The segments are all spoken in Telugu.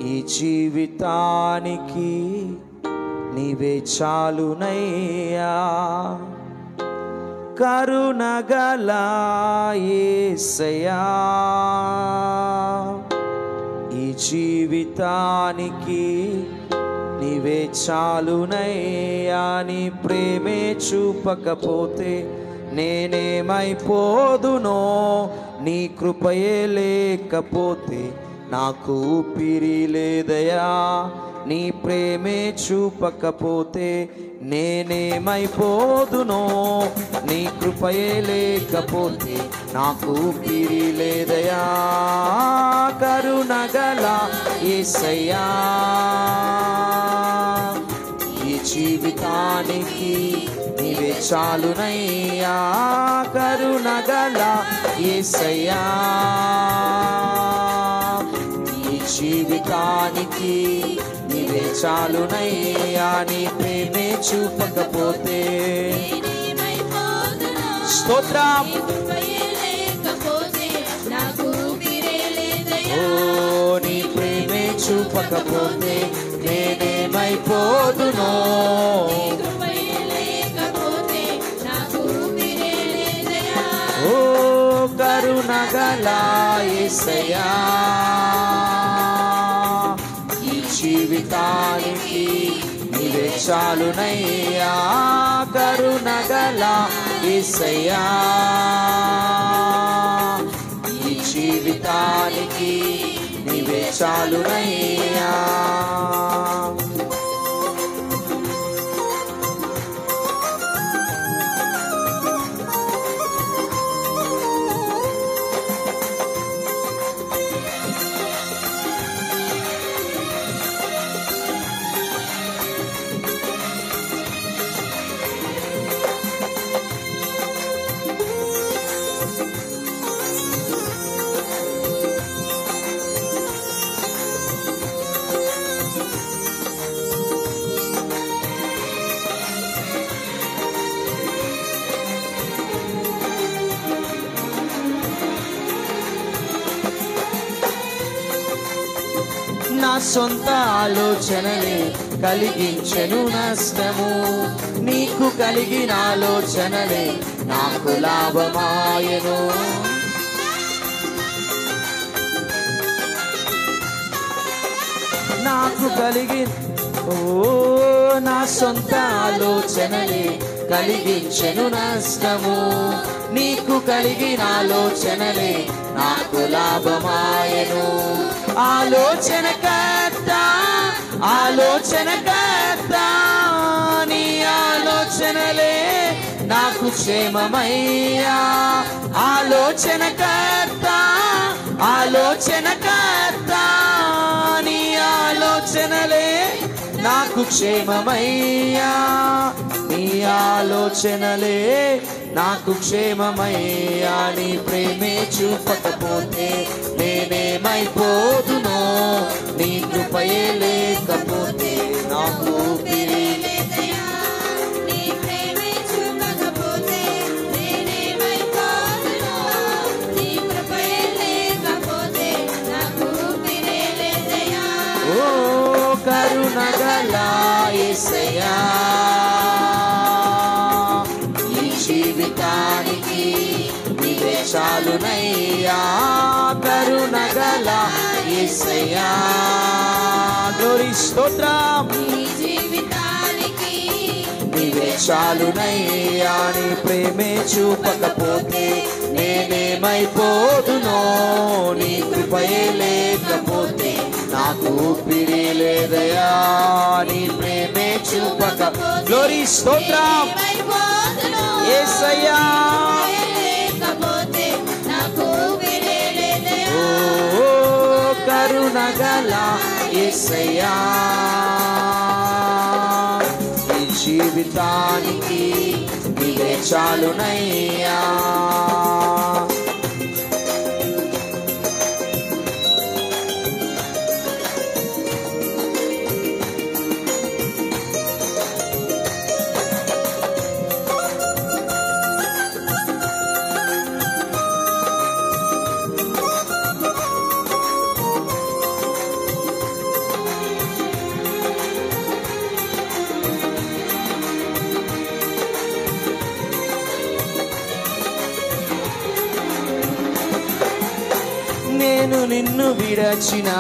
ఈ జీవితానికి నీవే చాలునయ్యా, కరుణగల యేసయ్యా. ఈ జీవితానికి నీవే చాలునయ్యా, నీ ప్రేమే చూపకపోతే నేనేమైపోదునో, నీ కృపయే లేకపోతే నాకు ఊపిరి లేదయా. నీ ప్రేమే చూపకపోతే నేనేమైపోదునో, నీ కృపయే లేకపోతే నాకు ఊపిరి లేదయా. కరుణగల యేసయ్యా, ఈ జీవితానికి నీవే చాలునయ్యా, కరుణగల యేసయ్యా. ఈ జీవితానికి నీవే చాలునయ్యా, నీ ప్రేమే చూపకపోతే స్తోత్రం. ఓ నీ ప్రేమే చూపకపోతే నేనేమైపోదునో, ఓ కరుణగల యేసయ్యా. ఈ జీవితానికి నీవే చాలునయ్యా, కరుణగల యేసయ్యా. ఈ జీవితానికి నీవే చాలునయ్యా. నా సొంత ఆలోచనలే కలిగించెను నష్టము, నీకు కలిగిన ఆలోచనలే నాకు లాభమాయను. నాకు కలిగిన నా సొంత ఆలోచనలే కలిగించెను నష్టము, నీకు కలిగిన ఆలోచనలే నాకు లాభమాయను. ఆలోచనకర్త ఆలోచనకర్త నీ ఆలోచనలే నాకు క్షేమమయ్యా. ఆలోచనకర్త ఆలోచనకర్త నీ ఆలోచనలే నాకు క్షేమమయ్యా. నీ ఆలోచనలే నాకు క్షేమమయ్యా, నీ ప్రేమే చూపకపోతే నేనేమైపోదునో, నీ కృపయే లేకపోతే నాకు ఊపిరి. ఓ కరుణగల యేసయ్యా, ఈ జీవితానికి నీవే చాలునయ్యా, కరుణగల యేసయ్యా. గ్లోరీ స్తోత్రం. నీవే చాలునయ్యా, నీ ప్రేమే చూపకపోతే నేనేమైపోదునో, నీ కృపయే లేకపోతే నాకు ఊపిరి లేదయా. నీ ప్రేమే చూపక గ్లోరీ స్తోత్రం యేసయ్యా. ఓ కరుణగల యేసయ్యా, ఈ జీవితానికి నీవే చాలునయ్యా. నిన్ను విడచిన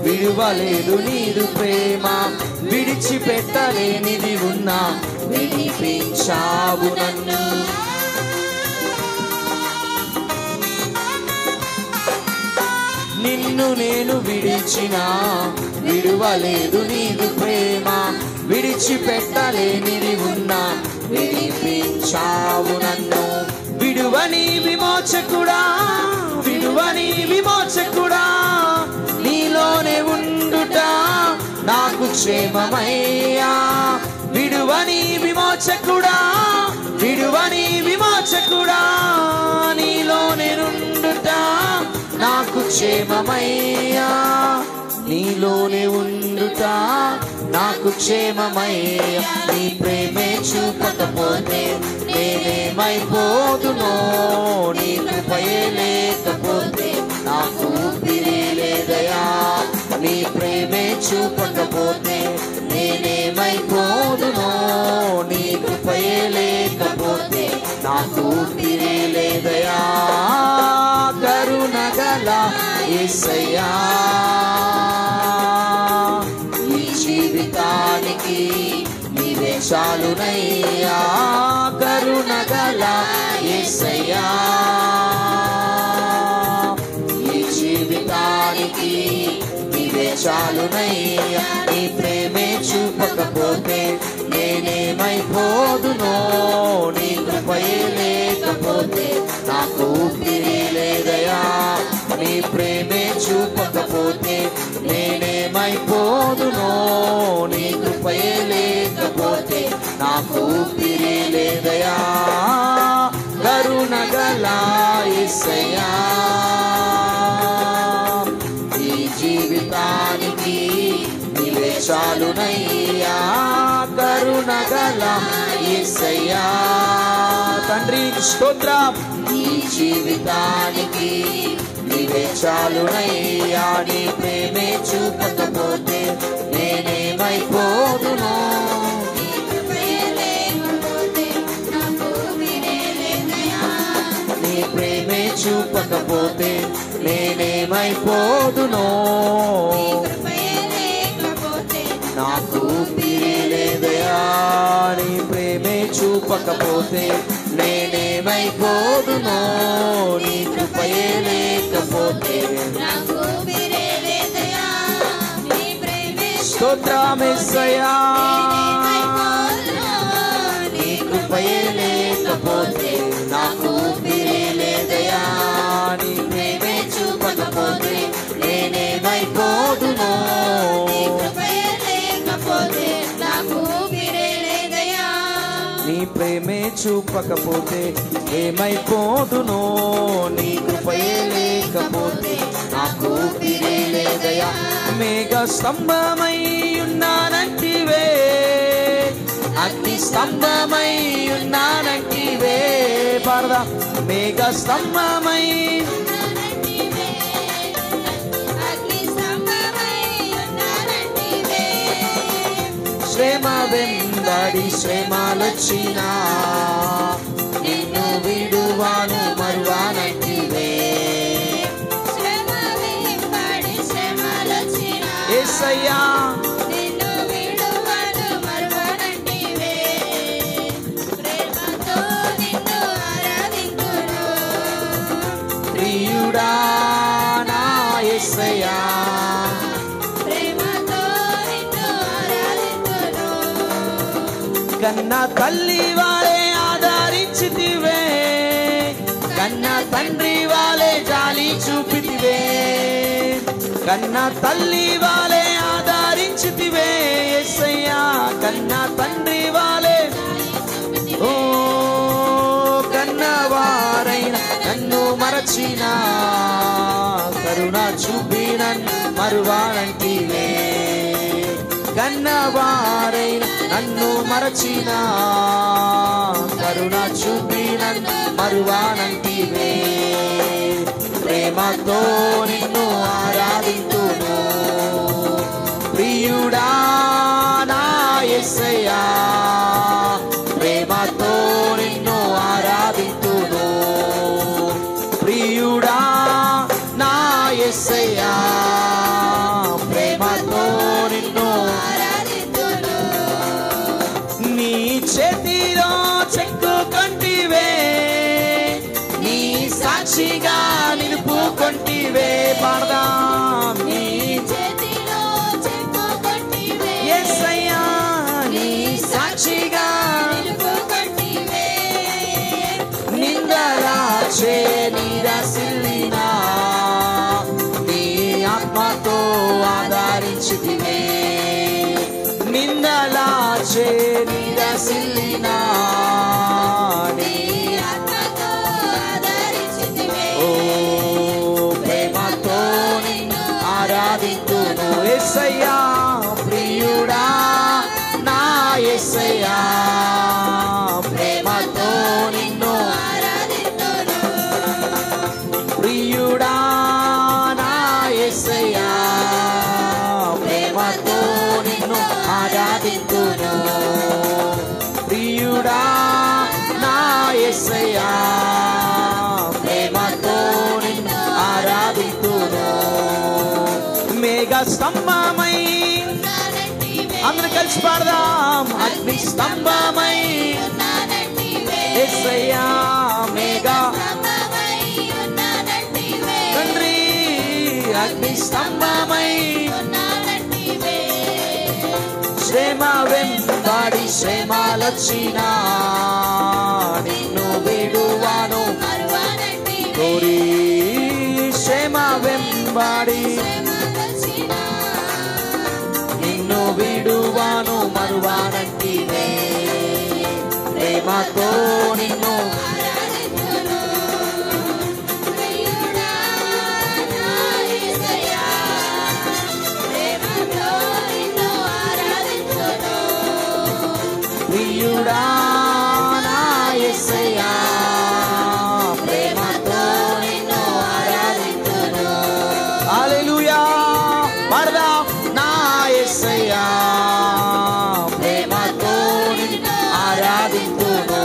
విడువలేదు నీదు ప్రేమ, విడిచిపెట్టలేనిది ఉన్నా విడిపించావు నన్ను. నిన్ను నేను విడిచిన విడువలేదు నీదు ప్రేమ, విడిచిపెట్టలేనిది ఉన్నా విడిపించావు నన్ను. విడువని విమోచకుడా, విడువని విమోచకుడా, నీలోనే ఉండుట నాకు క్షేమమయ్యా. విడువని విమోచకుడా, విడువని విమోచకుడా, నీలోనే ఉండుట నాకు క్షేమమయ్యా. నీలోనే ఉండుట నాకు క్షేమమయ్యా. నీ ప్రేమే చూపకపోతే నేనేమైపోదునో, నీ కృపయే లేకపోతే నాకు ఊపిరి లేదయా. నీ ప్రేమే చూపకపోతే నేనేమైపోదునో, నీ కృపయే లేకపోతే నాకు ఊపిరి లేదయా. కరుణగల యేసయ్యా, ఈ జీవితానికి నీవే చాలునయ్యా. కరుణగల యేసయ్యా, ఈ జీవితానికి నీవే చాలునయ్యా. నీ ప్రేమే చూపకపోతే నేనేమైపోదునో, నీ కృపయే లేకపోతే నాకు ఊపిరి లేదయా. నీ ప్రేమే చూపకపోతే నేనేమైపోదునో, నీ కృపయే లేకపోతే నాకు ఊపిరి లేదయా. కరుణగల యేసయ్యా, ఈ జీవితానికి నీవే చాలునయ్యా. కరుణగల యేసయ్యా, తండ్రి స్తోత్రం. ఈ జీవితానికి నీవే చాలునయ్యా. నీ ప్రేమే చూపకపోతే నేనేమైపోదునో, నీ ప్రేమే చూపకపోతే నేనేమైపోదునో, నాకు ఊపిరి లేదయా. నీ ప్రేమే చూపకపోతే నేనేమైపోదునో, నీ కృపయే లేకపోతే స్తోత్రమేసయ్యా. నీ కృపయే లేకపోతే నాకు ఊపిరి లేదయా. నీ ప్రేమే చూపకపోతే నేనేమైపోదునో, నీ ప్రేమే చూపకపోతే ఏమైపోదునో, నీ కృపయే లేకపోతే నాకు ఊపిరి లేదయా. మేఘ స్తంభమై ఉన్నానంటివే, అగ్ని స్తంభమై ఉన్నానంటివే. పాడదా. మేఘ స్తంభమై శ్రమ వెంబడి శ్రమలొచ్చినా నిన్ను విడువాను మరువానంటివే. యేసయ్యా, ప్రియుడా నా యేసయ్యా, కన్న తల్లి వాలే ఆదరించితివే, కన్న తండ్రి వాలే జాలి చూపితివే. కన్న తల్లి వాలే ఆదరించితివే యేసయ్యా, కన్న తండ్రి వాలే. ఓ కన్నవారైన నన్ను మరచిన, కరుణ చూపి నన్ను మరువానంటివే. కన్నవారైన నన్ను మరచిన, కరుణ చూపి నన్ను మరువానంటివే. ప్రేమతో నిన్ను ఆరాధింతును, ప్రియుడా నా యేసయ్యా. ప్రేమతో నిన్ను ఆరాధింతును, ప్రియుడా నా యేసయ్యా. కొండలాచే నిరసిల్లినా నీ ఆత్మతో ఆదరించితివే. ఓ ప్రేమతో నిన్ను ఆరాధింతును. యేసయ్యా ప్రియుడా నా యేసయ్యా ప్రేమతో నిన్ను ఆరాధింతును. ప్రియుడా నా యేసయ్యా ప్రేమతో నిన్ను ఆరాధింతును. ప్రియుడా నా యేసయ్యా ప్రేమతో నిన్ను ఆరాధింతును. మేఘ స్తంభమై ఉన్నానంటివే. అందరూ కలిసి పాడదాం. అగ్ని స్తంభమై ఉన్నానంటివే. యేసయ్యా మేఘ స్తంభమై ఉన్నానంటివే. తండ్రి అగ్ని స్తంభమై ఉన్నానంటివే. శ్రమ వెంబడి శ్రమలొచ్చినా నిన్ను విడువాను. మరువనంటివే. కోరి శ్రమ వెంబడి శ్రమలొచ్చినా నిన్ను విడువాను మరువానంటివే. ప్రేమతో నిన్ను ఆరాధింతును. ప్రియుడా నా యేసయ్యా ప్రేమతో నిన్ను ఆరాధింతును. ప్రియుడా నా యేసయ్యా ప్రేమతో నిన్ను ఆరాధింతును. హల్లెలూయా పాడదాం. నా యేసయ్యా ప్రేమతో నిన్ను ఆరాధింతును.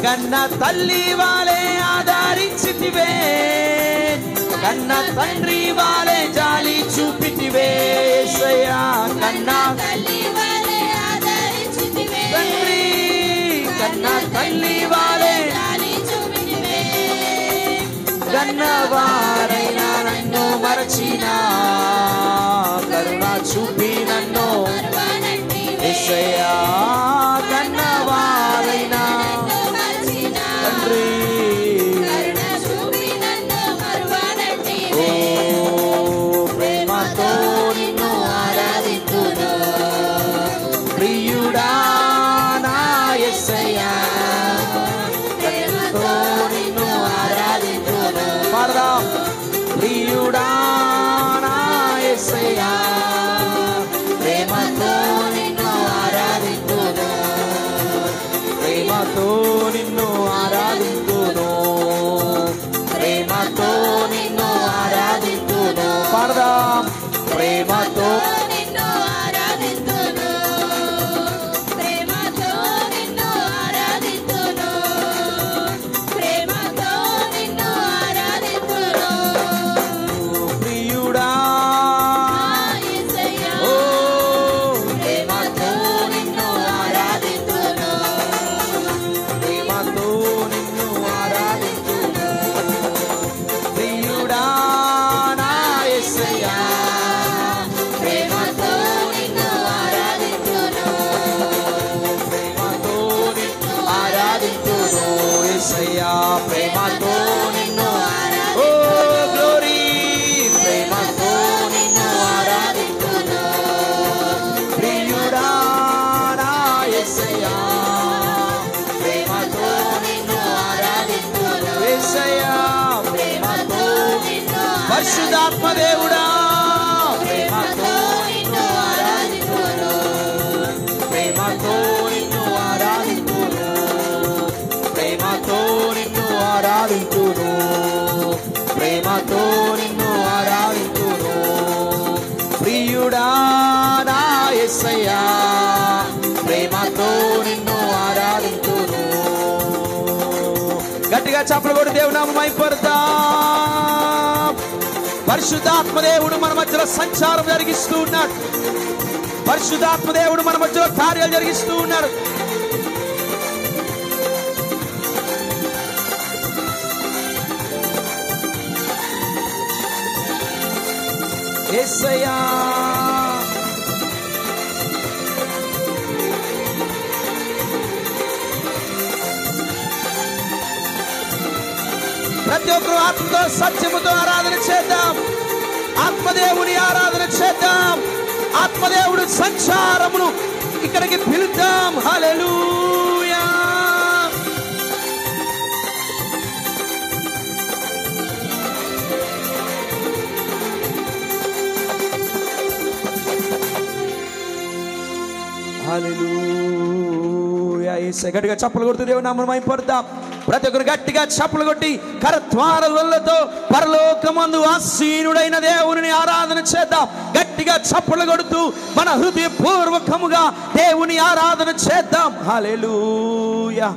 కన్న తల్లి వాలే ఆదరించితివే, కన్న తండ్రి వాలే జాలి చూపితివే. యేసయ్యా కన్న తల్లి వలె ఆదరించితివే. తండ్రి కన్న తల్లి వాలే జాలి చూపితివే. కన్నవారైనా నన్ను మరచినా కరుణ చూపి నన్ను మరువనంటివే. యేసయ్యా కన్నవారైనా నన్ను మరచినా తండ్రి కరుణ చూపి నన్ను ఓ మరువనంటివే. ప్రేమతో నిన్ను ఆరాధింతును. ప్రియుడా నా యేసయ్యా ప్రేమతో నిన్ను ఆరాధింతును. పాడదాం. ప్రియుడా నా యేసయ్యా ప్రేమతో నిన్ను ఆరాధింతును. ప్రేమతో నిన్ను ఆరాధింతును. ప్రేమతో నిన్ను ఆరాధింతును. పాడదాం. ప్రేమతో నిన్ను ఆరాధింతును. ప్రేమతో నిన్ను ఆరాధింతును. ప్రేమతో నిన్ను ఆరాధింతును. ప్రియుడా యేసయ్యా ఓ ప్రేమతో నిన్ను ఆరాధింతును. ప్రేమతో నిన్ను ఆరాధింతును. ప్రియుడా నా యేసయ్యా ప్రేమతో నిన్ను ఆరాధింతును. ప్రేమతో నిన్ను ఆరాధింతును. యేసయ్యా ప్రేమతో నిన్ను ఓ గ్లోరీ ప్రేమతో నిన్ను ఆరాధింతును. ప్రియుడా నా యేసయ్యా ప్రేమతో నిన్ను ఆరాధింతును. యేసయ్యా ప్రేమతో పరిశుద్ధాత్మ దేవుడా ప్రేమతో నిన్ను ఆరాధింతును. ప్రేమతో నిన్ను ఆరాధింతును. ప్రేమతో నిన్ను ఆరాధింతును. ప్రేమతో నిన్ను ఆరాధింతును. ప్రియుడా నా యేసయ్యా ప్రేమతో నిన్ను ఆరాధింతును. గట్టిగా చప్పలు కొట్టి దేవుని నామమున మహిమపడతాం. పరిశుద్ధాత్మ దేవుడు మన మధ్యలో సంచారం జరిగిస్తూ ఉన్నాడు. పరిశుద్ధాత్మ దేవుడు మన మధ్యలో కార్యాలు జరిగిస్తూ ఉన్నాడు. యేసయ్యా ప్రతి ఒక్కరు ఆత్మతో సత్యముతో ఆరాధన చేద్దాం. ఆత్మదేవుని ఆరాధన చేద్దాం. పరిశుద్ధాత్మదేవుడు సంచారమును ఇక్కడికి పిలుద్దాం. హల్లెలూయా. హల్లెలూయా. యేసు గట్టిగా చప్పలు కొడుతూ దేవుని నామమును మహిమపరుద్దాం. ప్రతి ఒక్కరు గట్టిగా చప్పలు కొట్టి కరద్వారలతో పరలోకమందు ఆసీనుడైన దేవుని ఆరాధన చేద్దాం. గట్టిగా చప్పలు కొడుతూ మన హృదయపూర్వకముగా దేవుని ఆరాధన చేద్దాం. హల్లెలూయా.